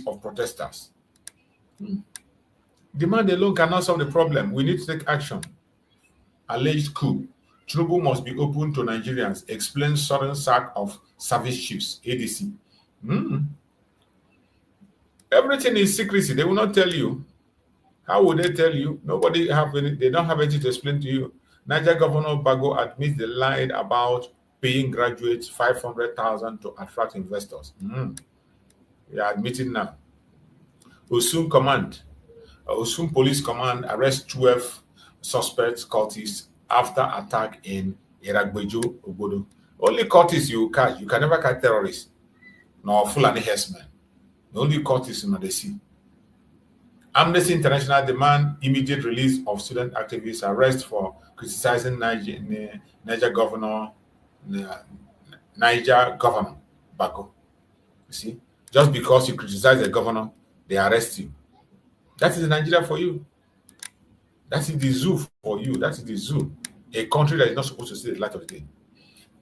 of protesters. Demand alone cannot solve the problem. We need to take action. Alleged coup. Tinubu must be open to Nigerians. Explain sudden sack of service chiefs. ADC. Everything is secrecy. They will not tell you. How would they tell you? Nobody have any. They don't have anything to explain to you. Niger Governor Bago admits they lied about paying graduates 500,000 to attract investors. They are admitting now. Osun Police Command arrest 12 suspects cultists after attack in Iragbejo, Obodo. Only cultists you catch. You can never catch terrorists. Nor Fulani herdsmen. The only cultists in the sea. Amnesty International demand immediate release of student activists arrest for criticizing Niger Governor Bago. You see, just because you criticize the governor, they arrest you. That is Nigeria for you. That is the zoo for you. That is the zoo. A country that is not supposed to see the light of the day.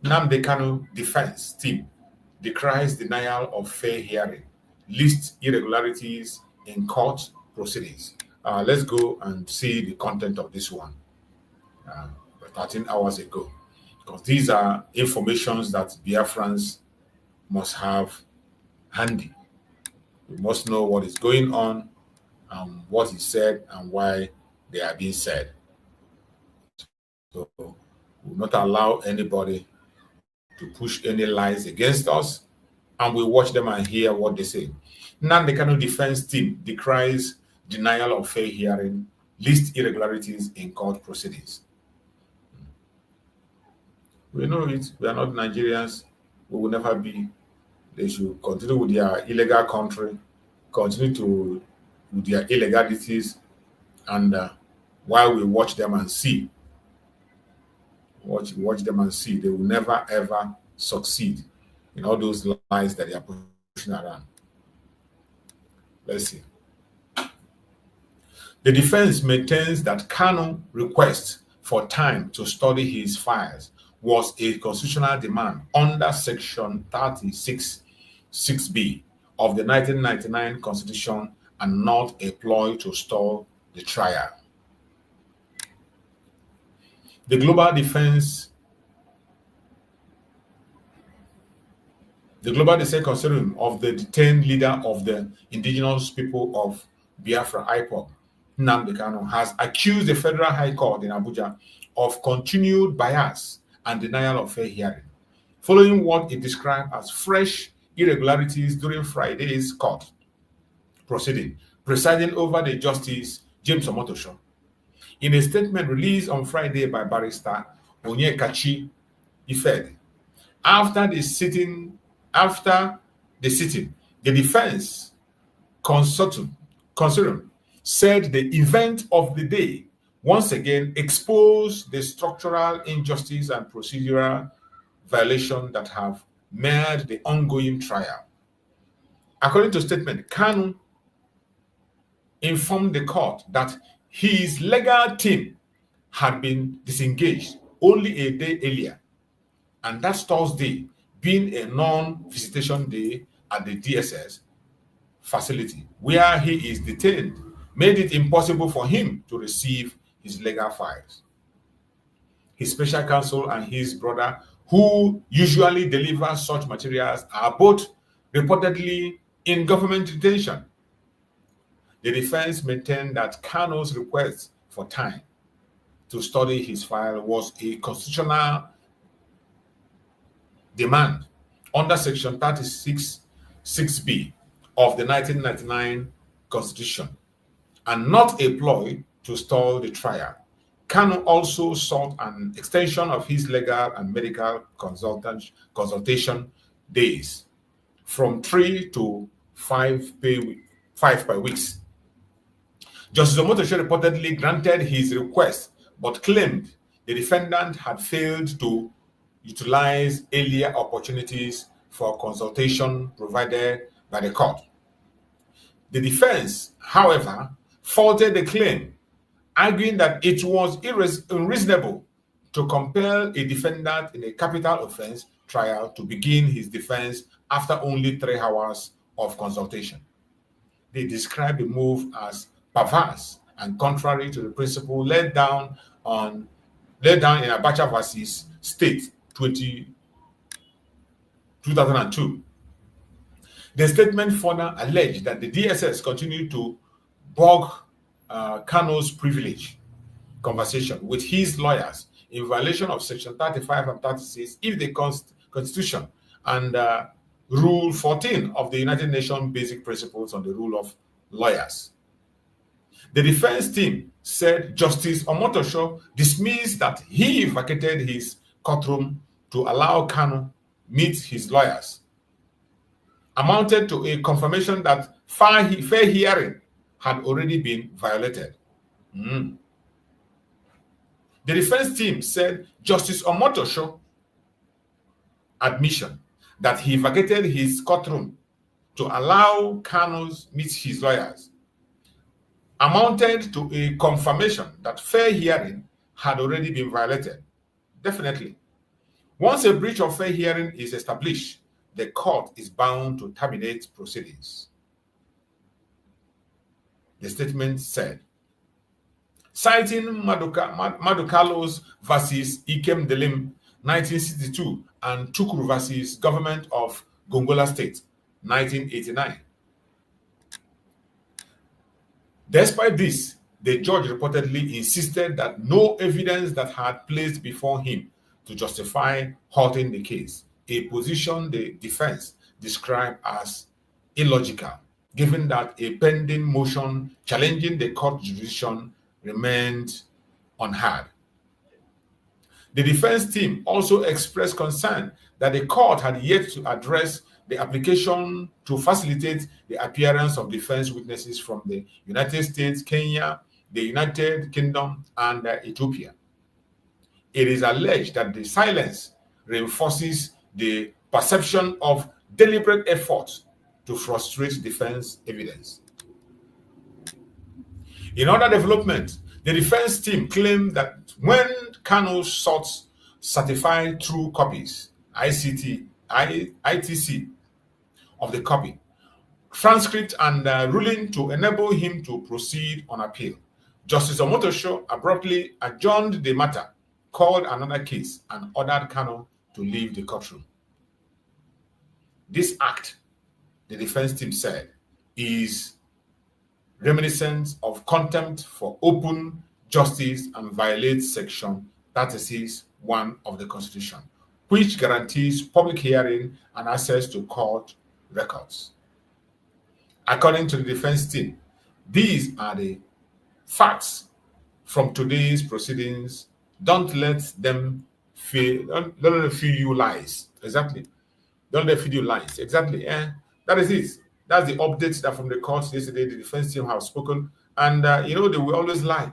NNAMDI KANU defense team decries denial of fair hearing, lists irregularities in court proceedings. Let's go and see the content of this one 13 hours ago, because these are informations that Biafrans must have handy. We must know what is going on, what is said, and why they are being said. So we will not allow anybody to push any lies against us, and we watch them and hear what they say. NNAMDI KANU defense team decries denial of fair hearing, lists irregularities in court proceedings. We know it. We are not Nigerians. We will never be. They should continue with their illegal country, continue with their illegalities, and while we watch them and see, watch them and see, they will never ever succeed in all those lies that they are pushing around. Let's see. The defense maintains that Kanu request for time to study his files was a constitutional demand under Section 36(6)(b) of the 1999 Constitution and not a ploy to stall the trial. The Global Defense Consortium of the detained leader of the indigenous people of Biafra, IPOB, NNAMDI KANU, has accused the Federal High Court in Abuja of continued bias and denial of fair hearing, following what it described as fresh irregularities during Friday's court proceeding, presiding over the Justice James Omotosho. In a statement released on Friday by Barrister Onyekachi Ifed, after the sitting, the defense consortium said the event of the day once again exposed the structural injustice and procedural violation that have marred the ongoing trial. According to statement, Kanu informed the court that his legal team had been disengaged only a day earlier, and that Thursday, being a non-visitation day at the DSS facility where he is detained, made it impossible for him to receive his legal files. His special counsel and his brother, who usually deliver such materials, are both reportedly in government detention. The defense maintained that Kanu's request for time to study his file was a constitutional demand under Section 36(6)(b) of the 1999 Constitution and not a ploy to stall the trial. Kanu also sought an extension of his legal and medical consultation days from 3 to 5 per week. Justice Omotosho reportedly granted his request, but claimed the defendant had failed to utilize earlier opportunities for consultation provided by the court. The defense, however, faulted the claim, arguing that it was unreasonable to compel a defendant in a capital offense trial to begin his defense after only 3 hours of consultation. they described the move as perverse and contrary to the principle laid down in Abacha versus State 2002. The statement further alleged that the DSS continued to bog Kanu's privilege conversation with his lawyers in violation of Section 35 and 36 if the Constitution and Rule 14 of the United Nations Basic Principles on the Rule of Lawyers. The defense team said Justice Omotosho dismissed that he vacated his courtroom to allow Kanu meet his lawyers, amounted to a confirmation that fair hearing had already been violated. The defense team said Justice Omotosho admission that he vacated his courtroom to allow Kanu meet his lawyers amounted to a confirmation that fair hearing had already been violated. Definitely. Once a breach of fair hearing is established, the court is bound to terminate proceedings. The statement said, citing Madukalo's versus Ikem Delim 1962 and Chukwu versus Government of Gongola State 1989. Despite this, the judge reportedly insisted that no evidence that had placed before him to justify halting the case, a position the defense described as illogical, given that a pending motion challenging the court jurisdiction remained unheard. The defense team also expressed concern that the court had yet to address the application to facilitate the appearance of defense witnesses from the United States, Kenya, the United Kingdom, and Ethiopia. It is alleged that the silence reinforces the perception of deliberate efforts to frustrate defense evidence. In other development, the defense team claimed that when Kanu sought certified true copies, ITC, of the copy, transcript, and ruling to enable him to proceed on appeal, Justice Omotosho abruptly adjourned the matter, called another case, and ordered Kanu to leave the courtroom. This act, the defense team said, is reminiscent of contempt for open justice and violates Section 36(1) of the Constitution, which guarantees public hearing and access to court records. According to the defense team, these are the facts from today's proceedings. Don't let them feed you lies. Exactly. Don't let them feed you lies. Exactly. That is it. That's the updates that from the courts yesterday. The defense team have spoken, and they will always lie.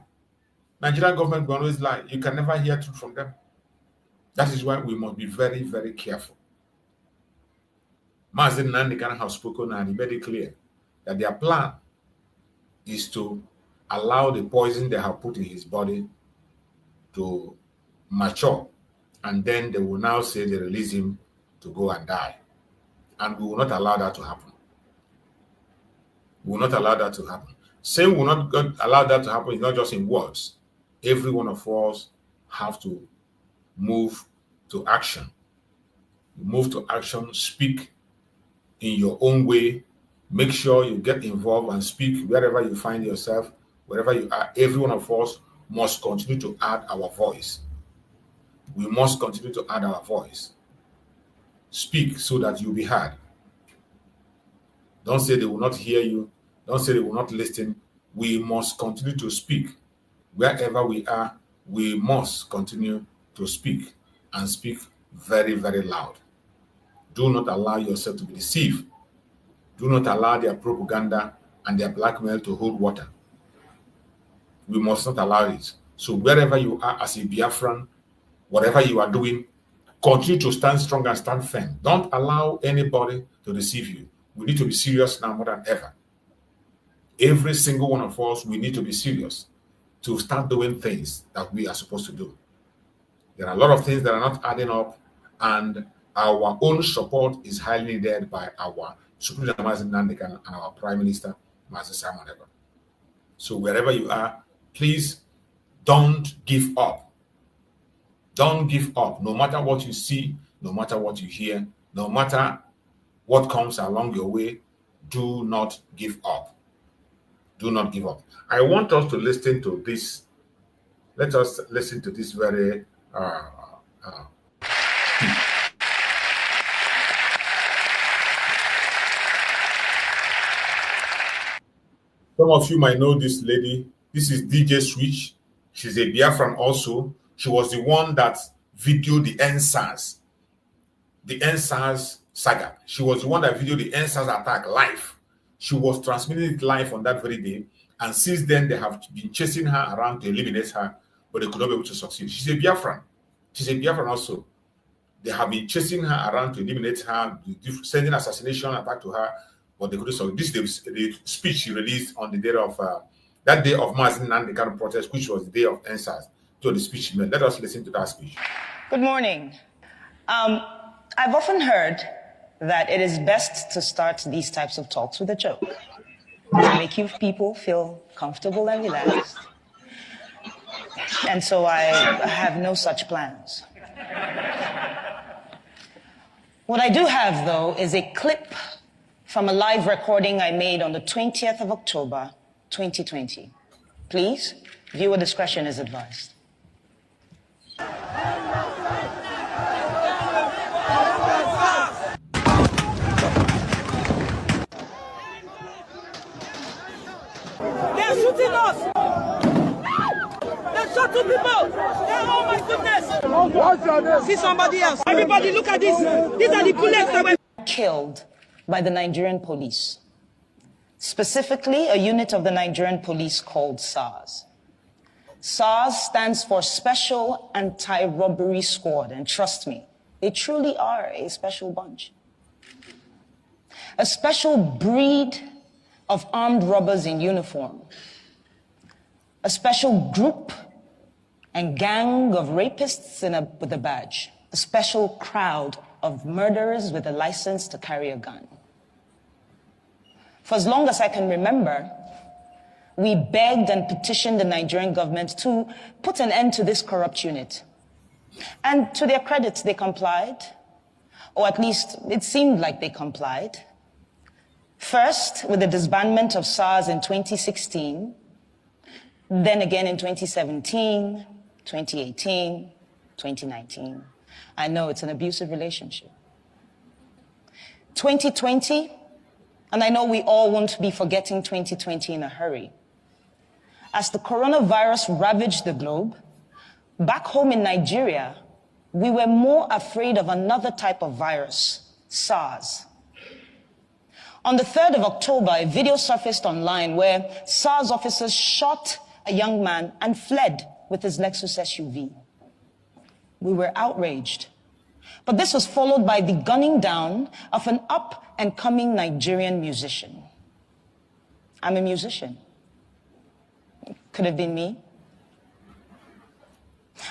Nigerian government will always lie. You can never hear truth from them. That is why we must be very, very careful. NNAMDI KANU have spoken, and he made it clear that their plan is to allow the poison they have put in his body to mature, and then they will now say they release him to go and die. And we will not allow that to happen. We will not allow that to happen. Saying we will not allow that to happen is not just in words. Every one of us have to move to action. Move to action, speak in your own way. Make sure you get involved and speak wherever you find yourself, wherever you are. Every one of us must continue to add our voice. We must continue to add our voice. Speak so that you'll be heard. Don't say they will not hear you. Don't say they will not listen. We must continue to speak. Wherever we are, we must continue to speak, and speak very, very loud. Do not allow yourself to be deceived. Do not allow their propaganda and their blackmail to hold water. We must not allow it. So wherever you are as a Biafran, whatever you are doing, continue to stand strong and stand firm. Don't allow anybody to deceive you. We need to be serious now more than ever. Every single one of us, we need to be serious to start doing things that we are supposed to do. There are a lot of things that are not adding up, and our own support is highly needed by our Supreme NNAMDI KANU and our Prime Minister Master Simon Ever. So wherever you are, please don't give up. Don't give up. No matter what you see, no matter what you hear, no matter what comes along your way, do not give up. Do not give up. I want us to listen to this. Let us listen to this very Some of you might know this lady. This is DJ Switch. She's a Biafran also. She was the one that videoed the NSARS saga. She was the one that videoed the NSARS attack live. She was transmitting it live on that very day. And since then, they have been chasing her around to eliminate her, but they could not be able to succeed. She's a Biafran. She's a Biafran also. They have been chasing her around to eliminate her, sending assassination attack to her, but they couldn't solve. This is the speech she released on the day of that day of mass NNAMDI KANU protest, which was the day of NSARS. So the speech she made. Let us listen to that speech. Good morning. I've often heard that it is best to start these types of talks with a joke to make you people feel comfortable and relaxed. And so I have no such plans. What I do have, though, is a clip from a live recording I made on the 20th of October, 2020. Please, viewer discretion is advised. They're shooting us! They're shot two people! Oh my goodness! What's your name? See somebody else. Everybody look at this. These are the bullets that were killed by the Nigerian police. Specifically, a unit of the Nigerian police called SARS. SARS stands for Special Anti-Robbery Squad, and trust me, they truly are a special bunch. A special breed of armed robbers in uniform. A special group and gang of rapists with a badge. A special crowd of murderers with a license to carry a gun. For as long as I can remember, we begged and petitioned the Nigerian government to put an end to this corrupt unit. And to their credit, they complied, or at least it seemed like they complied. First, with the disbandment of SARS in 2016, then again in 2017, 2018, 2019. I know it's an abusive relationship. 2020, and I know we all won't be forgetting 2020 in a hurry. As the coronavirus ravaged the globe, back home in Nigeria, we were more afraid of another type of virus, SARS. On the 3rd of October, a video surfaced online where SARS officers shot a young man and fled with his Lexus SUV. We were outraged. But this was followed by the gunning down of an up-and-coming Nigerian musician. I'm a musician. Could have been me.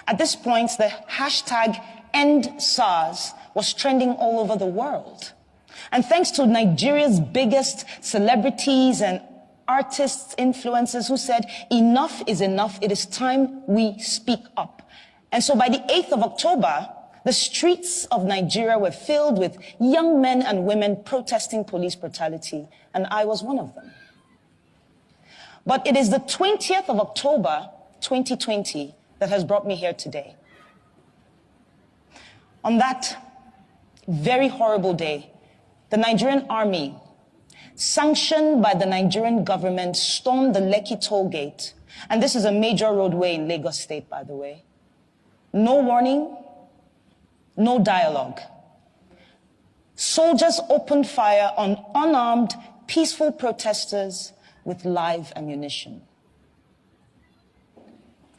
At this point, the hashtag EndSARS was trending all over the world. And thanks to Nigeria's biggest celebrities and artists, influencers who said, enough is enough, it is time we speak up. And so by the 8th of October, the streets of Nigeria were filled with young men and women protesting police brutality, and I was one of them. But it is the 20th of October, 2020, that has brought me here today. On that very horrible day, the Nigerian army, sanctioned by the Nigerian government, stormed the Lekki toll gate. And this is a major roadway in Lagos State, by the way. No warning, no dialogue. Soldiers opened fire on unarmed, peaceful protesters with live ammunition.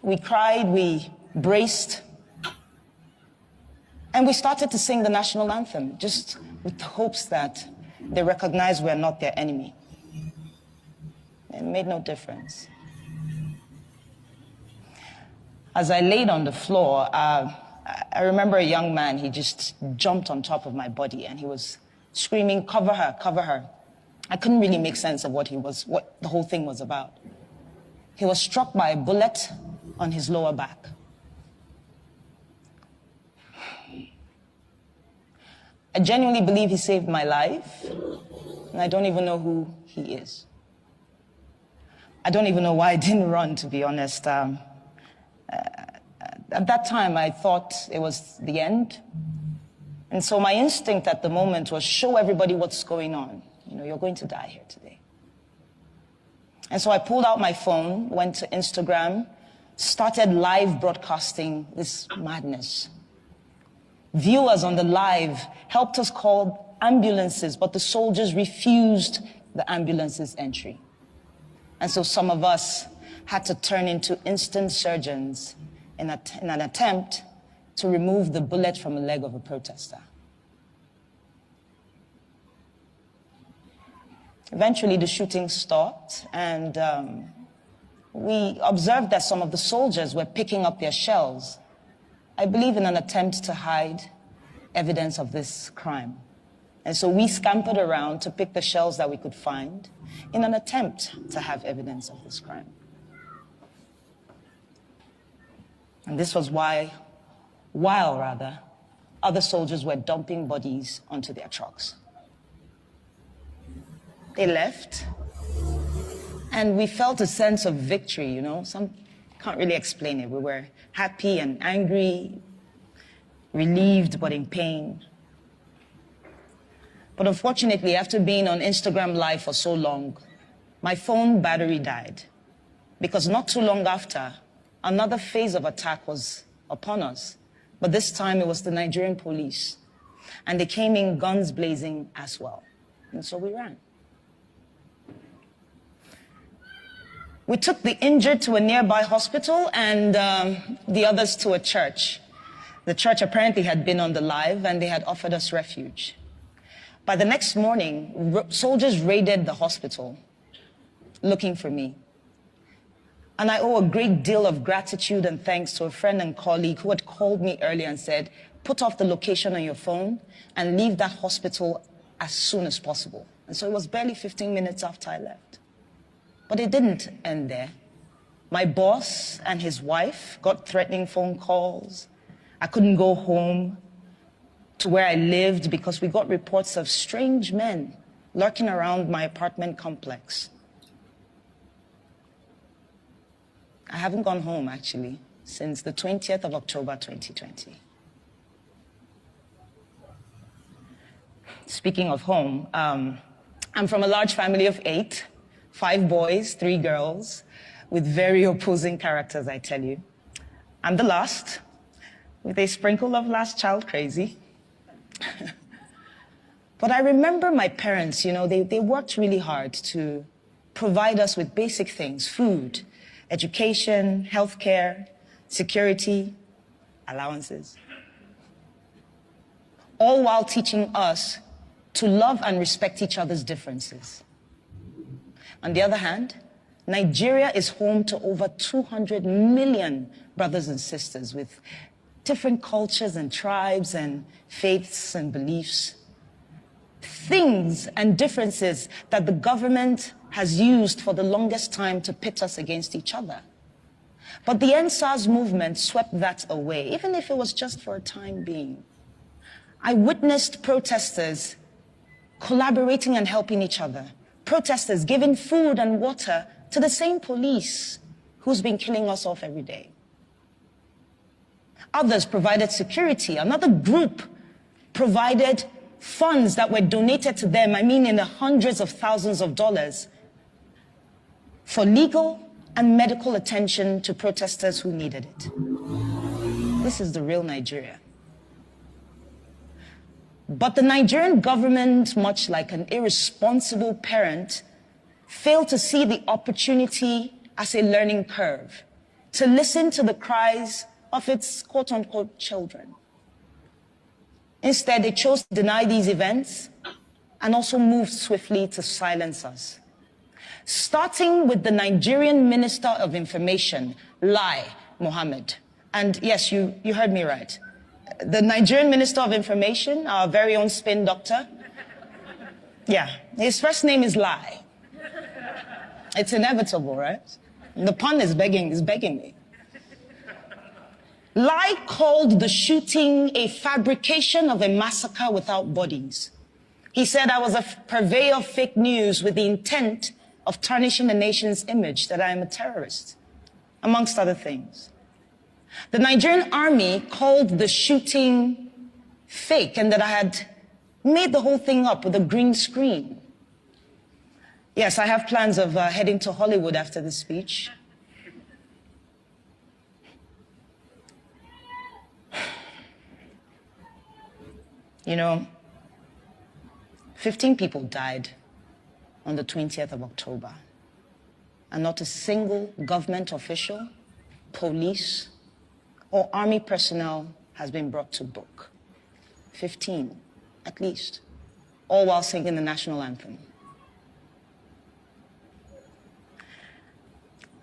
We cried, we braced, and we started to sing the national anthem, just with the hopes that they recognize we're not their enemy. It made no difference. As I laid on the floor, I remember a young man, he just jumped on top of my body and he was screaming, "Cover her, cover her." I couldn't really make sense of what the whole thing was about. He was struck by a bullet on his lower back. I genuinely believe he saved my life, and I don't even know who he is. I don't even know why I didn't run, to be honest. At that time, I thought it was the end. And so my instinct at the moment was show everybody what's going on. You know, you're going to die here today. And so I pulled out my phone, went to Instagram, started live broadcasting this madness. Viewers on the live helped us call ambulances, but the soldiers refused the ambulance's entry. And so some of us had to turn into instant surgeons in an attempt to remove the bullet from the leg of a protester. Eventually, the shooting stopped, and we observed that some of the soldiers were picking up their shells, I believe in an attempt to hide evidence of this crime. And so we scampered around to pick the shells that we could find in an attempt to have evidence of this crime. And this was while other soldiers were dumping bodies onto their trucks. They left, and we felt a sense of victory, you know. Some can't really explain it. We were happy and angry, relieved but in pain. But unfortunately, after being on Instagram Live for so long, my phone battery died. Because not too long after, another phase of attack was upon us. But this time it was the Nigerian police. And they came in guns blazing as well. And so we ran. We took the injured to a nearby hospital and the others to a church. The church apparently had been on the live and they had offered us refuge. By the next morning, soldiers raided the hospital looking for me. And I owe a great deal of gratitude and thanks to a friend and colleague who had called me earlier and said, put off the location on your phone and leave that hospital as soon as possible. And so it was barely 15 minutes after I left. But it didn't end there. My boss and his wife got threatening phone calls. I couldn't go home to where I lived because we got reports of strange men lurking around my apartment complex. I haven't gone home, actually, since the 20th of October, 2020. Speaking of home, I'm from a large family of 8, 5 boys, 3 girls, with very opposing characters, I tell you. I'm the last, with a sprinkle of last child crazy. But I remember my parents, you know, they worked really hard to provide us with basic things: food, education, healthcare, security, allowances. All while teaching us to love and respect each other's differences. On the other hand, Nigeria is home to over 200 million brothers and sisters with different cultures and tribes and faiths and beliefs. Things and differences that the government has used for the longest time to pit us against each other. But the EndSARS movement swept that away, even if it was just for a time being. I witnessed protesters collaborating and helping each other. Protesters giving food and water to the same police who's been killing us off every day. Others provided security. Another group provided funds that were donated to them, I mean in the hundreds of thousands of dollars, for legal and medical attention to protesters who needed it. This is the real Nigeria. But the Nigerian government, much like an irresponsible parent, failed to see the opportunity as a learning curve, to listen to the cries of its quote-unquote children. Instead, they chose to deny these events and also moved swiftly to silence us. Starting with the Nigerian Minister of Information, Lai Mohammed. And yes, you heard me right. The Nigerian Minister of Information, our very own spin doctor, Yeah, his first name is Lie. It's inevitable, right? The pun is begging me. Lie called the shooting a fabrication of a massacre without bodies. He said I was a purveyor of fake news with the intent of tarnishing the nation's image, that I am a terrorist, amongst other things. The Nigerian army called the shooting fake and that I had made the whole thing up with a green screen. Yes, I have plans of heading to Hollywood after this speech. You know, 15 people died on the 20th of October, and not a single government official, police, or army personnel has been brought to book. 15, at least, all while singing the national anthem.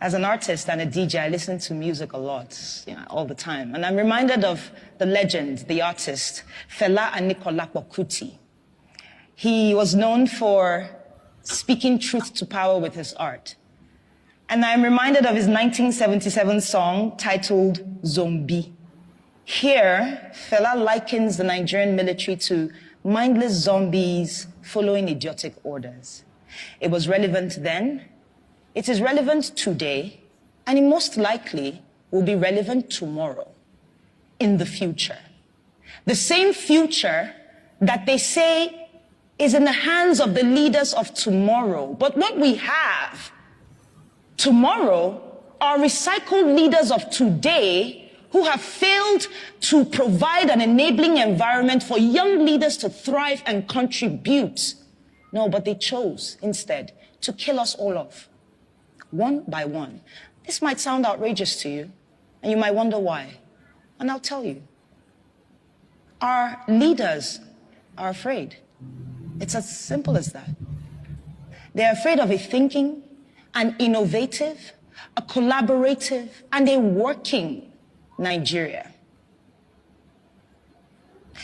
As an artist and a DJ, I listen to music a lot, all the time. And I'm reminded of the legend, the artist, Fela Anikulapo Kuti. He was known for speaking truth to power with his art. And I'm reminded of his 1977 song titled Zombie. Here, Fela likens the Nigerian military to mindless zombies following idiotic orders. It was relevant then, it is relevant today, and it most likely will be relevant tomorrow, in the future. The same future that they say is in the hands of the leaders of tomorrow. But what we have tomorrow are recycled leaders of today who have failed to provide an enabling environment for young leaders to thrive and contribute. No, but they chose instead to kill us all off, one by one. This might sound outrageous to you, and you might wonder why. And I'll tell you. Our leaders are afraid. It's as simple as that. They're afraid of a thinking, an innovative, a collaborative, and a working Nigeria.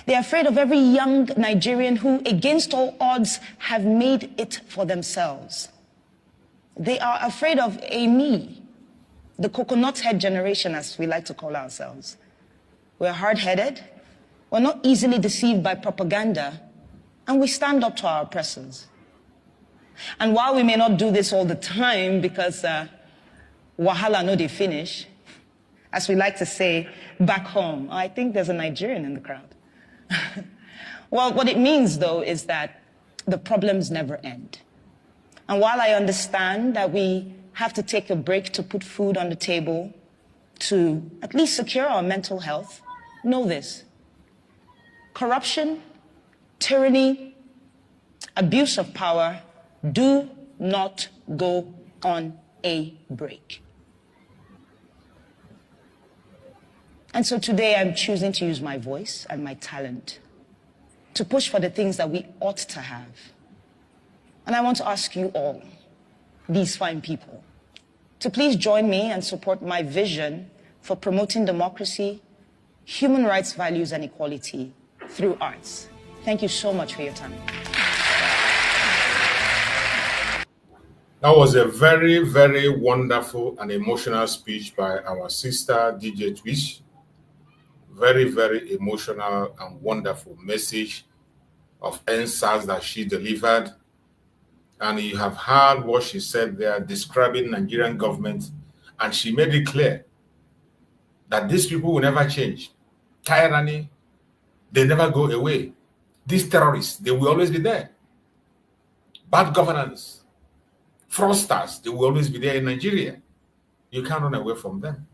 They're afraid of every young Nigerian who, against all odds, have made it for themselves. They are afraid of a me, the coconut head generation, as we like to call ourselves. We're hard-headed, we're not easily deceived by propaganda, and we stand up to our oppressors. And while we may not do this all the time because wahala no dey finish, as we like to say back home, I think there's a Nigerian in the crowd. Well, what it means, though, is that the problems never end. And while I understand that we have to take a break to put food on the table, to at least secure our mental health, know this. Corruption, tyranny, abuse of power do not go on a break. And so today I'm choosing to use my voice and my talent to push for the things that we ought to have. And I want to ask you all, these fine people, to please join me and support my vision for promoting democracy, human rights values, and equality through arts. Thank you so much for your time. That was a very, very wonderful and emotional speech by our sister, DJ Twitch. Very, very emotional and wonderful message of EndSARS that she delivered. And you have heard what she said there, describing Nigerian government. And she made it clear that these people will never change. Tyranny, they never go away. These terrorists, they will always be there. Bad governance, fraudsters, they will always be there in Nigeria. You can't run away from them.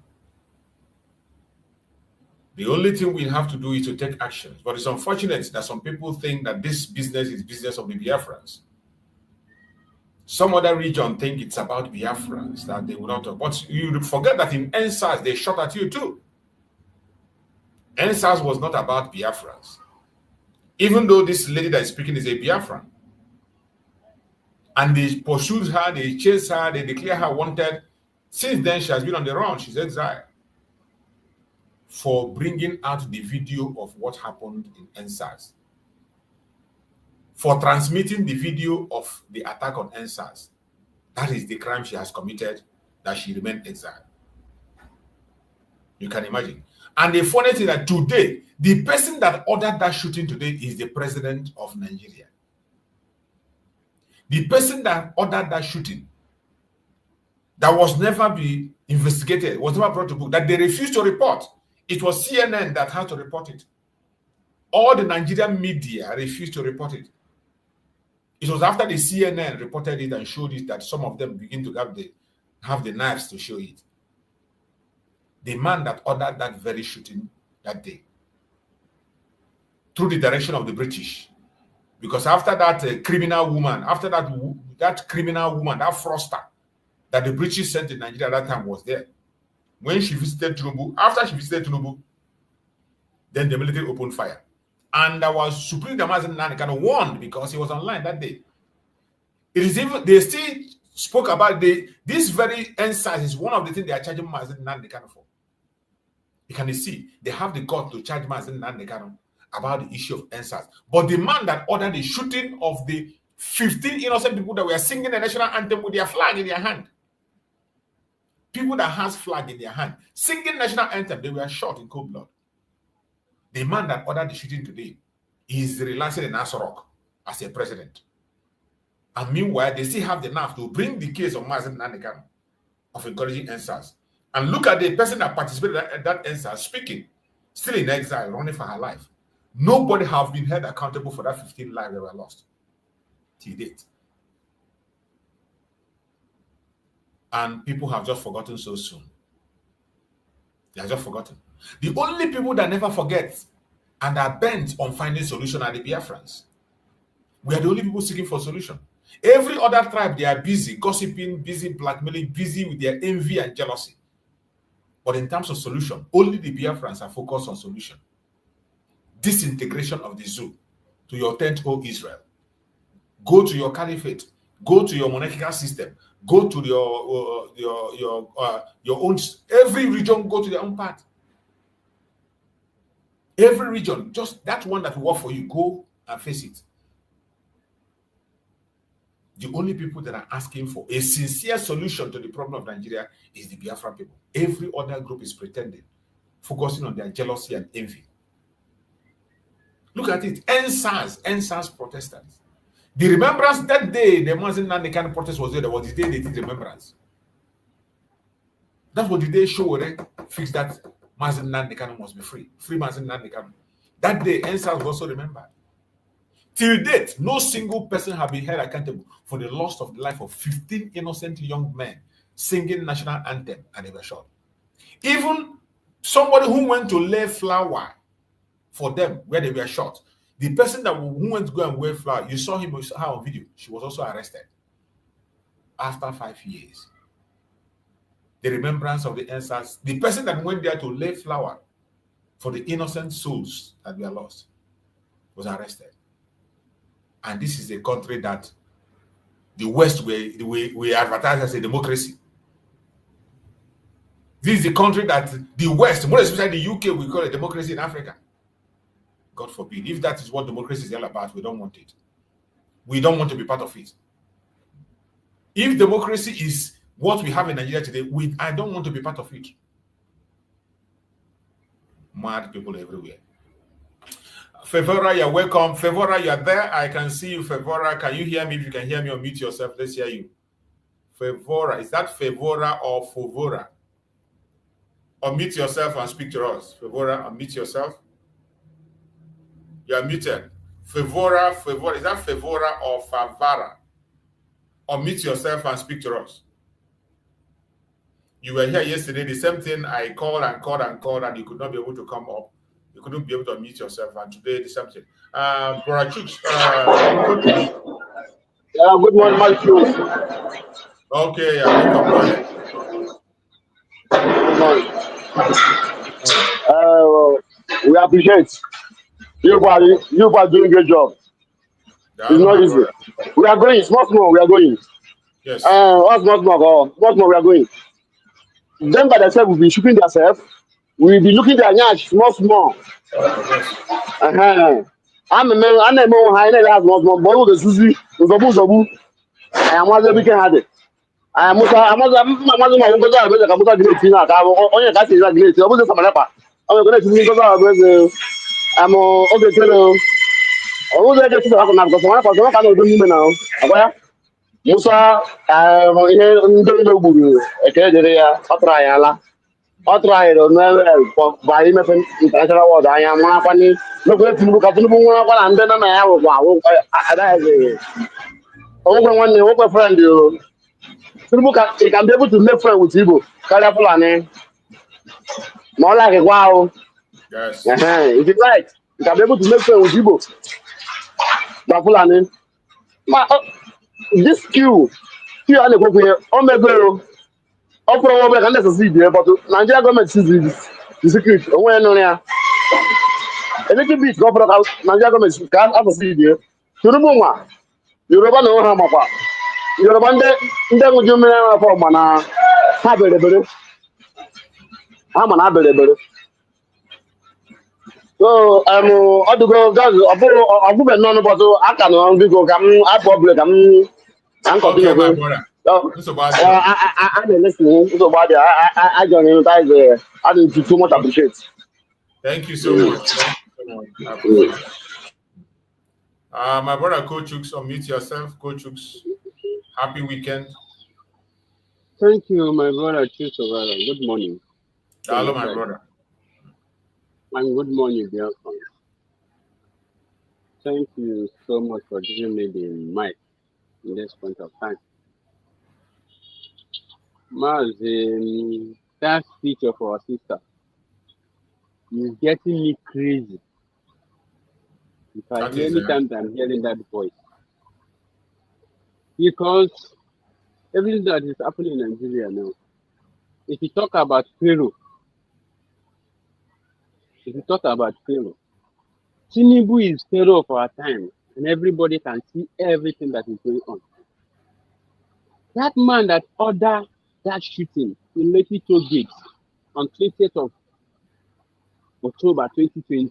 The only thing we have to do is to take actions. But it's unfortunate that some people think that this business is business of the Biafrans. Some other region think it's about Biafrans, that they will not talk. But you forget that in EndSARS, they shot at you too. EndSARS was not about Biafrans. Even though this lady that is speaking is a Biafran. And they pursued her, they chased her, they declared her wanted. Since then, she has been on the run. She's exiled for bringing out the video of what happened in EndSARS. for transmitting the video of the attack on NSAS. That is the crime she has committed, that she remained exiled. You can imagine. And the funny thing that today, the person that ordered that shooting today is the president of Nigeria. The person that ordered that shooting, that was never be investigated, was never brought to book, that they refused to report. It was CNN that had to report it. All the Nigerian media refused to report it. It was after the CNN reported it and showed it that some of them begin to have the knives to show it. The man that ordered that very shooting that day, through the direction of the British, because after that criminal woman, that criminal woman, that fraudster that the British sent to Nigeria at that time was there. When she visited Tinubu, after she visited Tinubu, then the military opened fire. And there was Supreme Mazen Nnamdi Kanu warned because he was online that day. It is even, they still spoke about this very NSAS is one of the things they are charging Mazen Nnamdi Kanu for. You can see, they have the gut to charge Mazen Nnamdi Kanu about the issue of NSAS. But the man that ordered the shooting of the 15 innocent people that were singing the national anthem with their flag in their hand, people that has flag in their hand, singing national anthem, they were shot in cold blood. The man that ordered the shooting today is relaxing in Asarok as a president. And meanwhile, they still have the nerve to bring the case of Mazen Nnamdi Kanu of encouraging NSAS. And look at the person that participated at that NSAS speaking, still in exile, running for her life. Nobody has been held accountable for that 15 lives that were lost till date. And people have just forgotten so soon. They are just forgotten. The only people that never forget and are bent on finding solution are the Biafrans. We are the only people seeking for solution. Every other tribe, they are busy gossiping, busy blackmailing, busy with their envy and jealousy. But in terms of solution, only the Biafrans are focused on solution. Disintegration of the zoo to your tent, O Israel. Go to your caliphate. Go to your monarchical system. Go to your own. Every region go to their own path. Every region, just that one that will work for you, go and face it. The only people that are asking for a sincere solution to the problem of Nigeria is the Biafra people. Every other group is pretending, focusing on their jealousy and envy. Look at it. NSAS protesters. The remembrance that day, the Mazen Nnamdi Kanu protest was there. That was the day they did remembrance. That's what the day show, right? Fix that Mazen Nnamdi Kanu must be free. Free Mazen Nnamdi Kanu. That day, NSAS was also remembered. Till date, no single person has been held accountable for the loss of the life of 15 innocent young men singing national anthem and they were shot. Even somebody who went to lay flower for them where they were shot, the person who went to go and wear flower, you saw her on video, she was also arrested after 5 years. The remembrance of the NSAS, the person that went there to lay flower for the innocent souls that were lost was arrested. And this is a country that the West we advertise as a democracy. This is the country that the West, more especially the UK, we call a democracy in Africa. God forbid. If that is what democracy is all about, we don't want it. We don't want to be part of it. If democracy is what we have in Nigeria today, I don't want to be part of it. Mad people everywhere. Favora, you're welcome. Favora, you're there. I can see you, Favora. Can you hear me? If you can hear me, unmute yourself. Let's hear you. Favora, is that Favora or Favora? Unmute yourself and speak to us. Favora, unmute yourself. You're muted. Favora, is that Favora or Favara? Unmute yourself and speak to us. You were here yesterday, the same thing. I called and you could not be able to come up. You couldn't be able to unmute yourself, and today the same thing. Brother Chooks, yeah, good morning, my friends. Okay, yeah, we appreciate you are doing a great job. Yeah, it's not easy. We are going, small, we are going. Yes. Small, we are going. Them by themselves will be shooting themselves. We will be looking at their nyash small. I'm a man, I'm a more high than last month, but the Susie was a boost of who I am was a weekend had it. I am my mother, my uncle, I was a couple of great things. I only got it like this. I was a Samanapa. I'm going to think about I'm okay. Hello. I was there to talk about because one of the kind of women now. Musa, Ndebulu, a Kedia, Otrayala, Otrayo, no, by him, international water. I am one funny. Look at you, look at you, and then I have over one over friend. You can be able to make friends with you. Colorful and more like a wow. Yes. If you like, you can be able to make friends with you. But this queue, here are the people. Oh my God. Probably can succeed here, but Nigeria government sees the security. When no near a little bit government Nigeria government can succeed here. To the Buma, Yoruba no Hamapa. Yoruba, then would you mean for Mana? Have a better. I'm an able. So I'm ought to go guys. I've been none about I can go come. I probably come and Okay, my continue. brother. So, Mr. Badio. I don't listen. So bad. I don't know. I didn't too much appreciate. Thank you so much. Thank you so much. I appreciate it. My brother Coach Hooks, unmute yourself. Coach Hooks, happy weekend. Thank you, my brother Chisobara. Good morning. Hello, my brother. And good morning, Biafra. Thank you so much for giving me the mic in this point of time. Maz, that speech of our sister is getting me crazy. If I hear anytime I'm hearing that voice. Because everything that is happening in Nigeria now, if you talk about Pharaoh, Tinubu is Pharaoh of our time, and everybody can see everything that is going on. That man that ordered that shooting in Lekki Toll Gate on 20th of October 2020,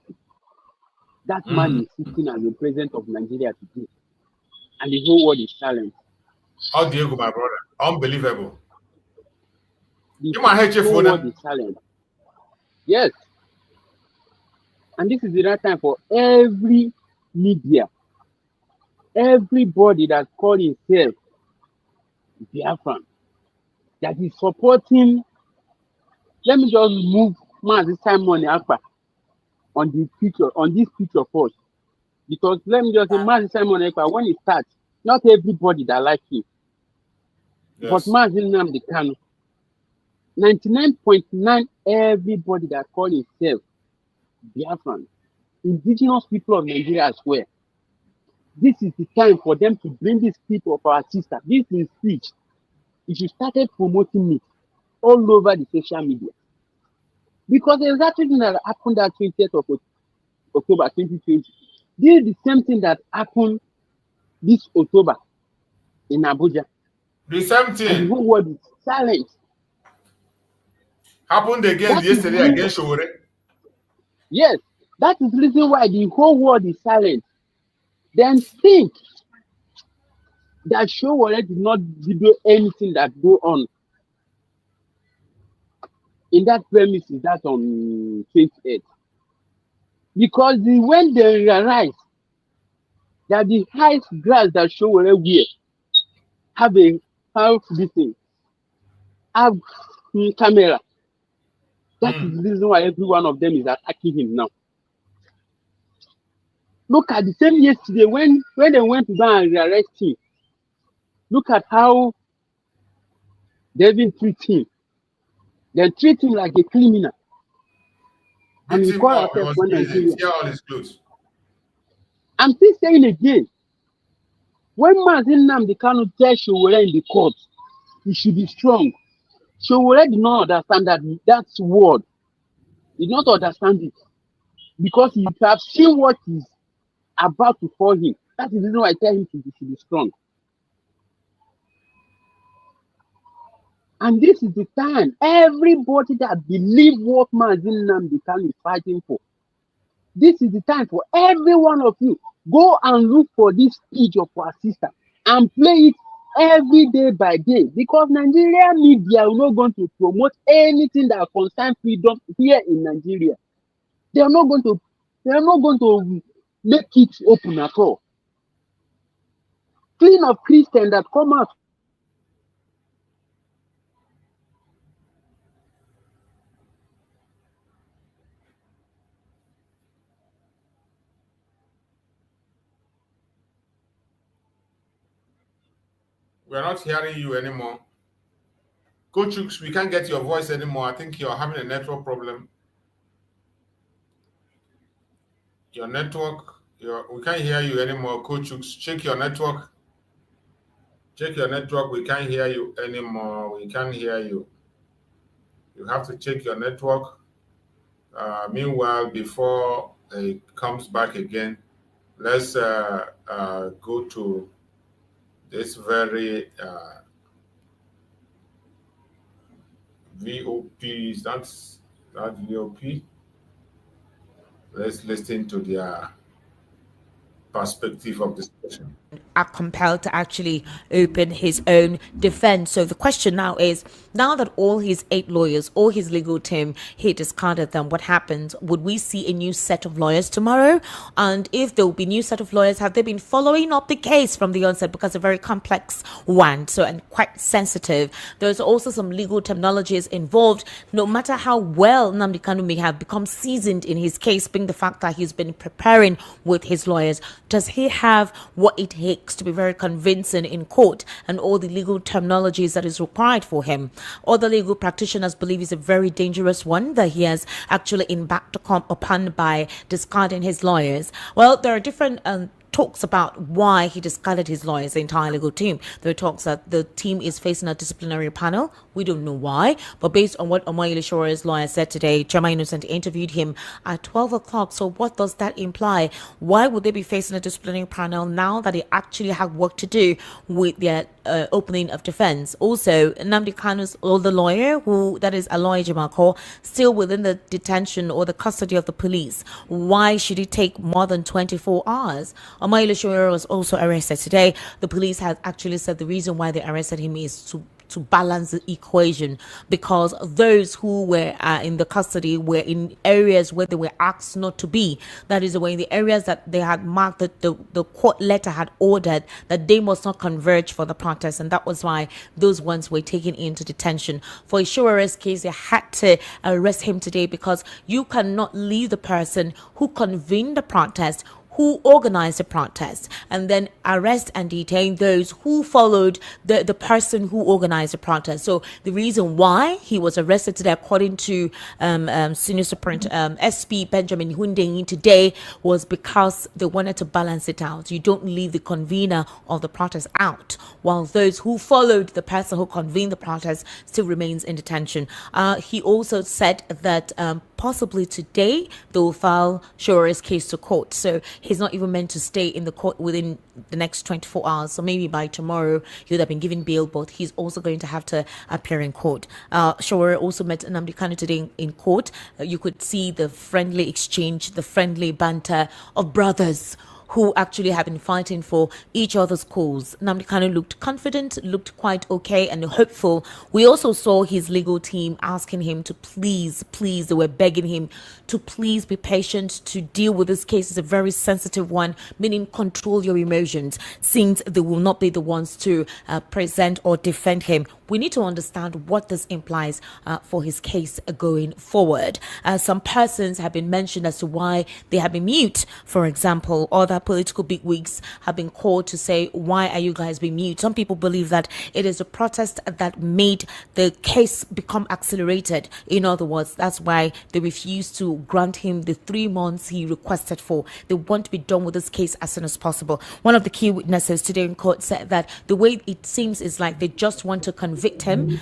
that man is sitting as the president of Nigeria today, and the whole world is silent. How do you go, my brother? Unbelievable. The whole world is silent. Yes. And this is the right time for every media, everybody that calls himself Biafra, that is supporting. Let me just move this time money Akpa on the picture, on this picture first. Because let me just say Simon Ekpa, when it starts, not everybody that like him. Yes. But NNAMDI KANU, 99.9 everybody that call himself Biafran, indigenous people of Nigeria as well. This is the time for them to bring these people of our sister. This is speech. If you started promoting it all over the social media. Because there's that thing that happened that 20th of October 2020. This is the same thing that happened this October in Abuja. The same thing. And the whole world is silent. Happened again yesterday against Showore. Yes, that is the reason why the whole world is silent. Then think that Showore did not do anything that go on in that premises that on 28th. Because when they realize that the highest grass that Showore wear have this thing, have camera. That is the reason why every one of them is attacking him now. Look at the same yesterday when they went to go and arrest him. Look at how they even treat him. They treat him like a criminal. And we call ourselves one Nigeria. I'm still saying again, when NNAMDI KANU tells Showore in the court, he should be strong. Showore did not understand that word. He did not understand it. Because he have seen what is about to fall him. That is the reason why I tell him he should be strong. And this is the time everybody that believes what NNAMDI KANU is fighting for, This is the time for every one of you. Go and look for this speech of our sister and play it every day by day, because Nigerian media are not going to promote anything that concerns freedom here in Nigeria. They are not going to make it open at all. Clean of Christians that come out. We are not hearing you anymore. Coach Hooks, we can't get your voice anymore. I think you're having a network problem. Your network, we can't hear you anymore. Coach Hooks, check your network. Check your network. We can't hear you anymore. We can't hear you. You have to check your network. Meanwhile, before it comes back again, let's go to this very VOP. That's not VOP. Let's listen to their perspective of this question. Are compelled to actually open his own defense. So the question now is, now that all his 8 lawyers, all his legal team, he discarded them, what happens? Would we see a new set of lawyers tomorrow? And if there will be a new set of lawyers, have they been following up the case from the onset? Because it's a very complex one, so, and quite sensitive. There's also some legal terminologies involved. No matter how well NNAMDI KANU may have become seasoned in his case, being the fact that he's been preparing with his lawyers, does he have what it takes to be very convincing in court and all the legal terminologies that is required for him? Other legal practitioners believe it's a very dangerous one that he has actually embarked upon by discarding his lawyers. Well, there are different talks about why he discarded his lawyers, the entire legal team. There are talks that the team is facing a disciplinary panel. We don't know why, but based on what Omoyele Shore's lawyer said today, Chema Innocent interviewed him at 12 o'clock. So what does that imply? Why would they be facing a disciplinary panel now that they actually have work to do with their opening of defense? Also, NNAMDI KANU's older lawyer, that is Aloy Jamako, still within the detention or the custody of the police. Why should it take more than 24 hours? Omoyele Shore was also arrested today. The police has actually said the reason why they arrested him is to balance the equation, because those who were in the custody were in areas where they were asked not to be. That is, in the areas that they had marked that the court letter had ordered that they must not converge for the protest, and that was why those ones were taken into detention. For Ishore's case, they had to arrest him today because you cannot leave the person who convened the protest, who organized the protest, and then arrest and detain those who followed the person who organized the protest. So the reason why he was arrested today, according to Senior Superintendent SP Benjamin Hundengi today, was because they wanted to balance it out. You don't leave the convener of the protest out, while those who followed the person who convened the protest still remains in detention. He also said that possibly today they will file Shore's case to court. So he's not even meant to stay in the court within the next 24 hours. So maybe by tomorrow he would have been given bail, but he's also going to have to appear in court. Shore also met NNAMDI KANU today in court. You could see the friendly exchange, the friendly banter of brothers who actually have been fighting for each other's cause. NNAMDI KANU looked confident, looked quite okay and hopeful. We also saw his legal team asking him to please, they were begging him to please be patient, to deal with this case. It's a very sensitive one, meaning control your emotions, since they will not be the ones to present or defend him. We need to understand what this implies for his case going forward. Some persons have been mentioned as to why they have been mute. For example, other political bigwigs have been called to say, why are you guys being mute? Some people believe that it is a protest that made the case become accelerated. In other words, that's why they refused to grant him the 3 months he requested for. They want to be done with this case as soon as possible. One of the key witnesses today in court said that the way it seems is like they just want to convict him.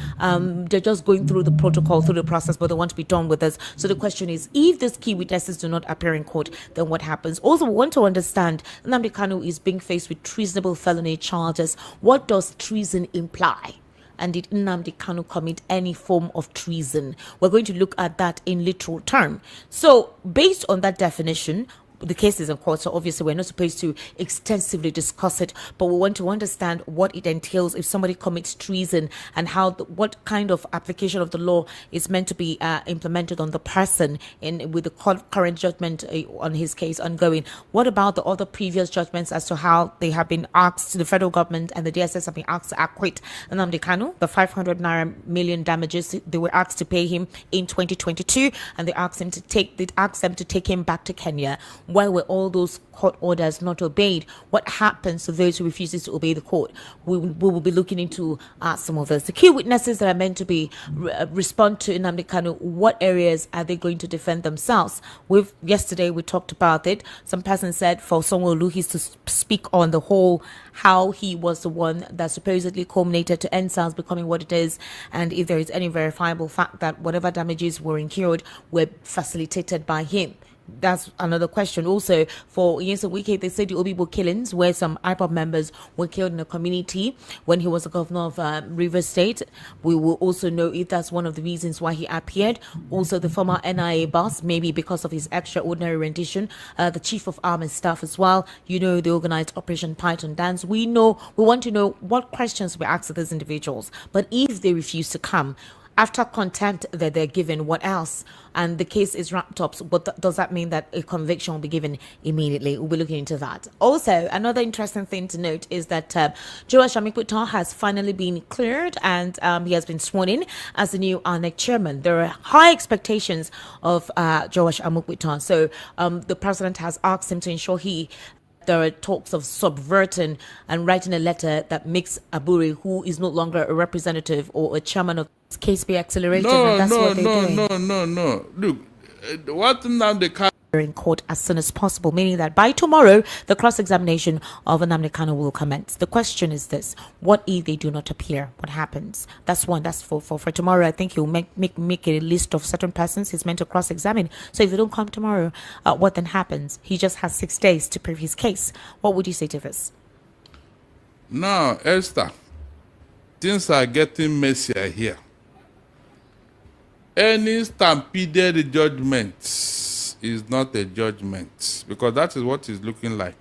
They're just going through the protocol, through the process, but they want to be done with this. So the question is, if these key witnesses do not appear in court, then what happens? Also, we want to understand NNAMDI KANU is being faced with treasonable felony charges. What does treason imply? and did NNAMDI KANU commit any form of treason? We're going to look at that in literal term. So based on that definition, the case is in court, so obviously we're not supposed to extensively discuss it, but we want to understand what it entails if somebody commits treason and how what kind of application of the law is meant to be implemented on the person with the current judgment on his case ongoing. What about the other previous judgments as to how they have been asked, the federal government and the DSS have been asked to acquit NNAMDI KANU, the 500 million damages they were asked to pay him in 2022, and they asked them to take him back to Kenya. Why were all those court orders not obeyed? What happens to those who refuses to obey the court? We will be looking into some of those. The key witnesses that are meant to be respond to NNAMDI KANU, what areas are they going to defend themselves? Yesterday we talked about it. Some person said for Sanwo-Olu he's to speak on the whole, how he was the one that supposedly culminated to EndSARS becoming what it is, and if there is any verifiable fact that whatever damages were incurred were facilitated by him. That's another question. Also, for Wike, they said the Obibo killings, where some IPOB members were killed in a community when he was the governor of Rivers State. We will also know if that's one of the reasons why he appeared. Also, the former NIA boss, maybe because of his extraordinary rendition, the chief of army staff as well. You know, the organized Operation Python Dance. We want to know what questions we ask of these individuals. But if they refuse to come, after contempt that they're given, what else? And the case is wrapped up. So what does that mean that a conviction will be given immediately? We'll be looking into that. Also, another interesting thing to note is that Joash Amikbuta has finally been cleared, and he has been sworn in as the new INEC chairman. There are high expectations of Joash Amikbuta. So the president has asked him to ensure there are talks of subverting and writing a letter that makes Aburi, who is no longer a representative or a chairman of this case, be accelerated. And that's what they're doing. No. Look, what NNAMDI KANU in court as soon as possible, meaning that by tomorrow the cross-examination of NNAMDI KANU will commence. The question is this: what if they do not appear? What happens? That's one. That's for tomorrow. I think he'll make a list of certain persons he's meant to cross-examine. So if they don't come tomorrow, what then happens? He just has 6 days to prove his case. What would you say to this? Now, Esther, things are getting messier here. Any stampeded judgment is not a judgment, because that is what it's looking like.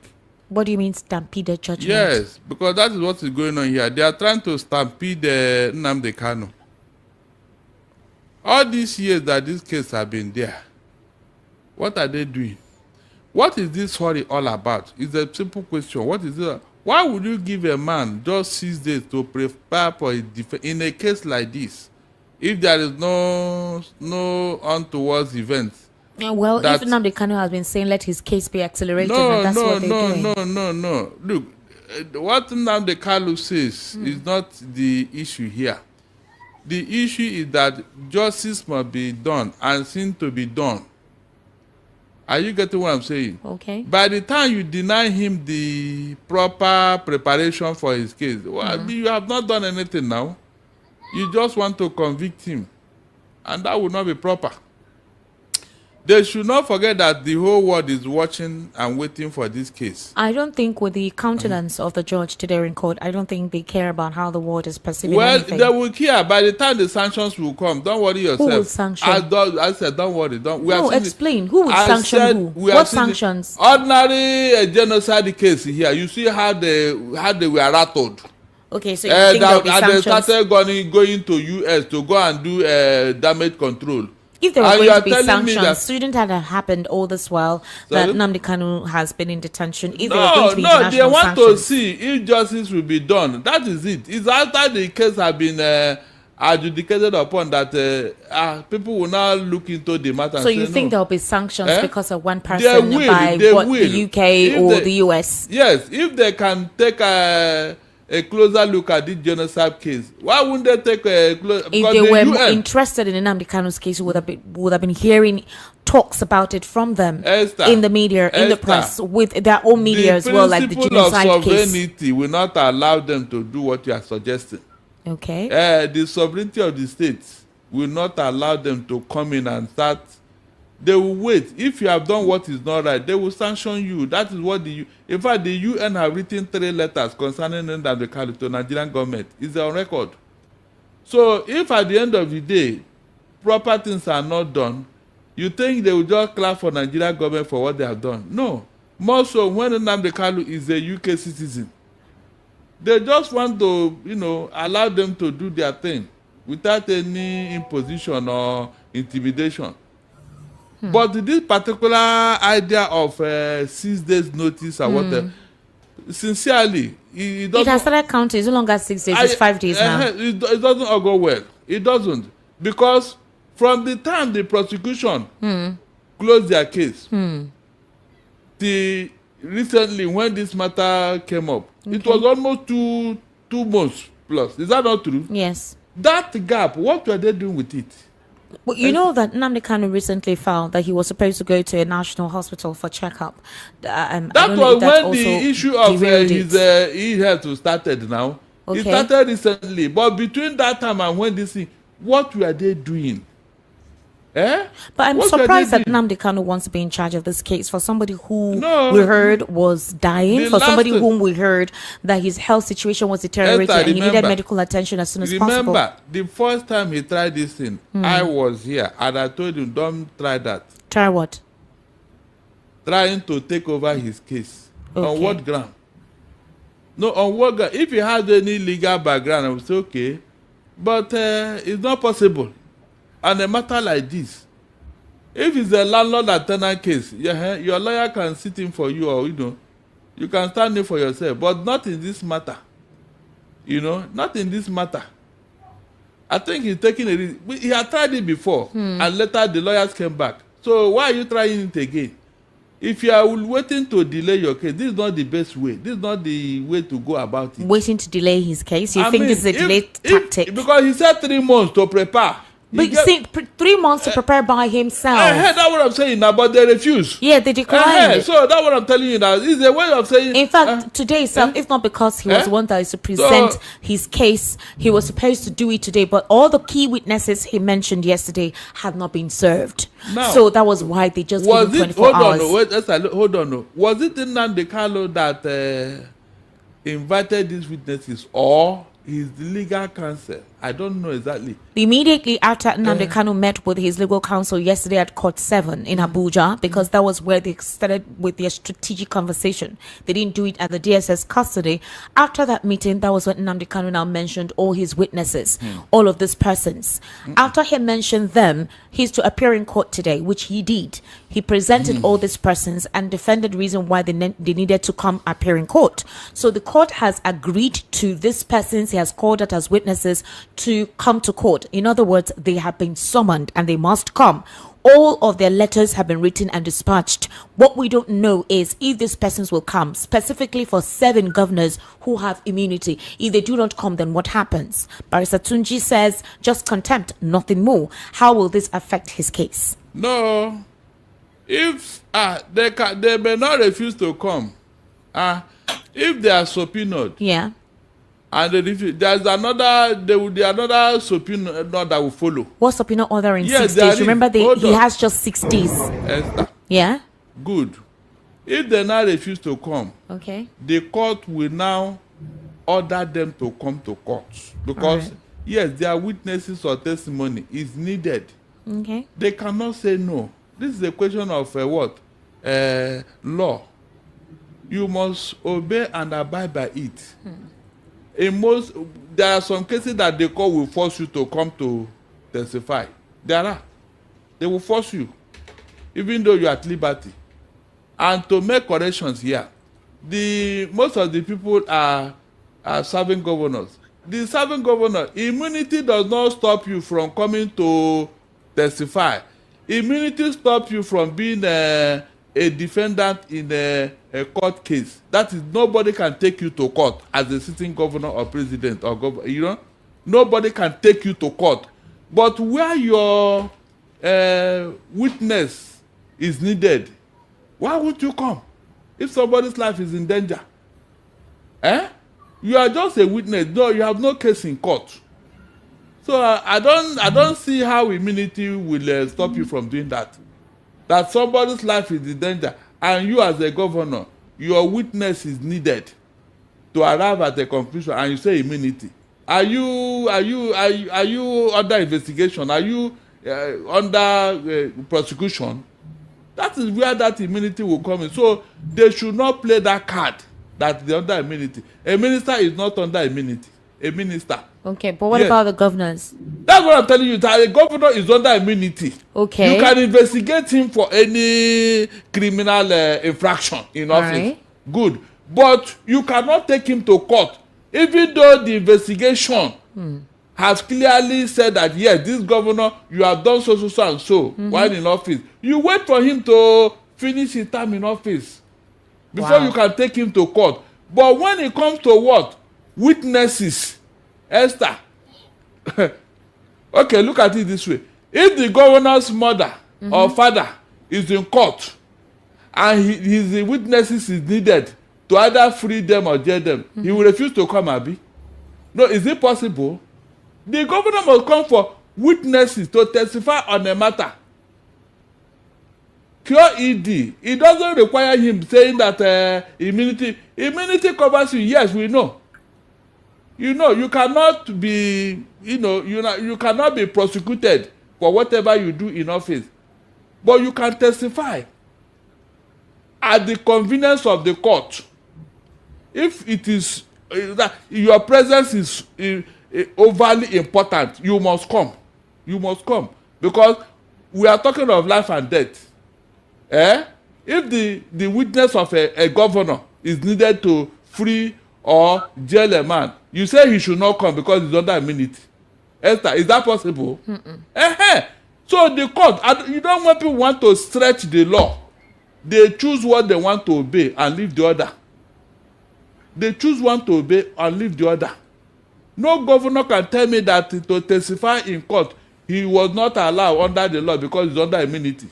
What do you mean stampeded judgment? Yes, because that is what is going on here. They are trying to stampede NNAMDI KANU. All these years that this case has been there, what are they doing? What is this worry all about? It's a simple question. What is it? Why would you give a man just 6 days to prepare for a defense in a case like this, if there is no untoward events? Well, if NNAMDI KANU has been saying let his case be accelerated, and that's what they're doing. No. Look, what NNAMDI KANU says is not the issue here. The issue is that justice must be done and seem to be done. Are you getting what I'm saying? Okay. By the time you deny him the proper preparation for his case, well, you have not done anything now. You just want to convict him, and that would not be proper. They should not forget that the whole world is watching and waiting for this case. I don't think with the countenance of the judge today in court, I don't think they care about how the world is perceiving anything. They will care. By the time the sanctions will come, don't worry yourself. Who will sanction? I said, don't worry. Explain. Who will sanction who? What sanctions? Ordinary genocide case here. You see how they were rattled. Okay, so you think there will be sanctions? They started going to US to go and do damage control. If there was going to be sanctions, shouldn't that have happened all this while that NNAMDI KANU has been in detention? If there was going to be international they want sanctions, to see if justice will be done. That is it. It's after the case has been adjudicated upon that people will now look into the matter. So you think there will be sanctions because of one person by the UK or the US? Yes, if they can take a closer look at this genocide case. Why wouldn't they take a closer? If they were interested in NNAMDI KANU's case, would have been hearing talks about it from them in the media, in the press, with their own media as well, like the genocide case. The principle of sovereignty will not allow them to do what you are suggesting. Okay. The sovereignty of the states will not allow them to come in and start. They will wait. If you have done what is not right, they will sanction you. That is what in fact, the UN have written 3 letters concerning NNAMDI KANU to Nigerian government. It's on record. So if at the end of the day, proper things are not done, you think they will just clap for Nigerian government for what they have done? No. More so when NNAMDI KANU is a UK citizen. They just want to, allow them to do their thing without any imposition or intimidation. But this particular idea of 6 days notice or whatever, sincerely, it has started counting. It's no longer 6 days, it's 5 days now. It doesn't all go well. It doesn't. Because from the time the prosecution closed their case, recently when this matter came up, it was almost two months plus. Is that not true? Yes. That gap, what were they doing with it? Well, you know that NNAMDI KANU recently found that he was supposed to go to a national hospital for checkup. That was when the issue of his e-health started now. Okay. It started recently. But between that time and when this thing, what were they doing? But I'm surprised that NNAMDI KANU wants to be in charge of this case for somebody who we heard was dying, for somebody whom we heard that his health situation was deteriorating and he needed medical attention as soon as possible. Remember, the first time he tried this thing, I was here and I told him, don't try that. Try what? Trying to take over his case. Okay. On what ground? No, on what ground? If he had any legal background, I would say, okay. But it's not possible. And a matter like this, if it's a landlord and tenant case, your lawyer can sit in for you, or you can stand in for yourself, but not in this matter. Not in this matter. I think he's taking a risk. He had tried it before, and later the lawyers came back. So why are you trying it again? If you are waiting to delay your case, this is not the best way. This is not the way to go about it. Waiting to delay his case? You think this is a delay tactic? Because he said 3 months to prepare. But you see, 3 months to prepare by himself. That's what I'm saying now, but they refuse. Yeah, they declined. So that's what I'm telling you now. It's a way of saying. In fact, today, if not because he was one that is to present his case, he was supposed to do it today, but all the key witnesses he mentioned yesterday had not been served. Now, so that was why they just gave him 24 hours. Hold on. Was it NNAMDI KANU that invited these witnesses or his legal counsel? I don't know exactly. Immediately after NNAMDI KANU met with his legal counsel yesterday at Court 7 in Abuja, because that was where they started with their strategic conversation. They didn't do it at the DSS custody. After that meeting, that was when NNAMDI KANU now mentioned all his witnesses, all of these persons. After he mentioned them, he's to appear in court today, which he did. He presented all these persons and defended the reason why they needed to come appear in court. So the court has agreed to these persons he has called out as witnesses to come to court. In other words, they have been summoned and they must come. All of their letters have been written and dispatched. What we don't know is if these persons will come, specifically for 7 governors who have immunity. If they do not come, then what happens? Barrister Tunji says just contempt, nothing more. How will this affect his case? No. If they may not refuse to come. If they are subpoenaed. Yeah. And there's another subpoena that will follow. What subpoena order in 6 days? Remember, he has just 6 days. Yeah. Good. If they now refuse to come, okay, the court will now order them to come to court because yes, their witnesses or testimony is needed. Okay. They cannot say no. This is a question of what? Law. You must obey and abide by it. There are some cases that the court will force you to come to testify. They will force you, even though you are at liberty. And to make corrections here, most of the people are serving governors. The serving governor, immunity does not stop you from coming to testify. Immunity stops you from being a defendant in a court case. That is, nobody can take you to court as a sitting governor or president or governor. Nobody can take you to court. But where your witness is needed, why would you come? If somebody's life is in danger, you are just a witness. No, you have no case in court. So I don't see how immunity will stop you from doing that. That somebody's life is in danger, and you as a governor, your witness is needed to arrive at a conclusion, and you say immunity. Are you under investigation? Are you under prosecution? That is where that immunity will come in. So they should not play that card that they're under immunity. A minister is not under immunity. A minister. Okay, but what about the governors? That's what I'm telling you. That a governor is under immunity. Okay. You can investigate him for any criminal infraction in office. Right. Good. But you cannot take him to court. Even though the investigation has clearly said that, yes, this governor, you have done so and so while in office. You wait for him to finish his term in office before you can take him to court. But when it comes to what? Witnesses. Esther. Okay, look at it this way. If the governor's mother or father is in court and his witnesses is needed to either free them or jail them, he will refuse to come, Abi. No, is it possible? The governor must come for witnesses to testify on a matter. Pure ED. It doesn't require him saying that immunity covers you. Yes, we know. You know, you cannot be, you cannot be prosecuted for whatever you do in office. But you can testify at the convenience of the court. If it is that your presence is overly important, you must come. You must come. Because we are talking of life and death. If the witness of a governor is needed to free or jail a man, you say he should not come because he's under immunity. Esther, is that possible? So the court, you don't want people want to stretch the law. They choose what they want to obey and leave the other. They choose one to obey and leave the other. No governor can tell me that to testify in court, he was not allowed under the law because he's under immunity.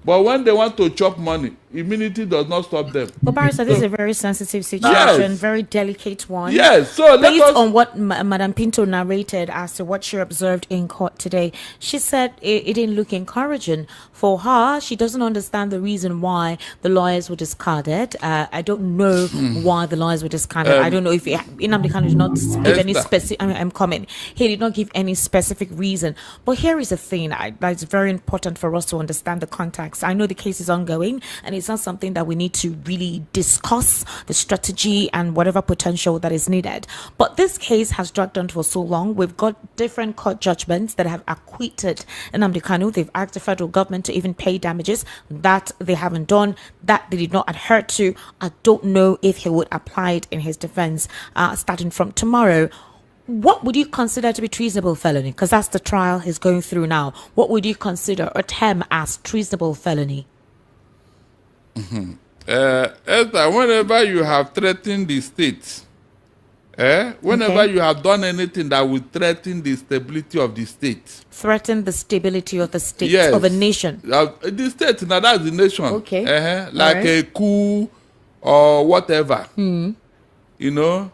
But when they want to chop money, immunity does not stop them. But Barrister, this is a very sensitive situation, very delicate one. Yes. So based on what Madam Pinto narrated as to what she observed in court today, she said it didn't look encouraging for her. She doesn't understand the reason why the lawyers were discarded. I don't know why the lawyers were discarded. I don't know if NNAMDI KANU did not give any specific. I'm coming. He did not give any specific reason. But here is the thing that's very important for us to understand the context. I know the case is ongoing, and it's not something that we need to really discuss the strategy and whatever potential that is needed. But this case has dragged on for so long. We've got different court judgments that have acquitted NNAMDI KANU. They've asked the federal government to even pay damages. That they haven't done. That they did not adhere to. I don't know if he would apply it in his defense starting from tomorrow. What would you consider to be treasonable felony? Because that's the trial he's going through now. What would you consider or term as treasonable felony? Esther, whenever you have threatened the state, whenever you have done anything that would threaten the stability of the state. Threaten the stability of the state, of a nation. The state, now that's the nation. Okay. Like a coup or whatever. You know,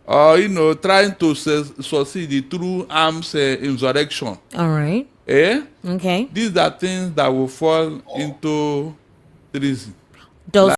or trying to succeed through arms insurrection. All right. Okay. These are things that will fall into treason. Does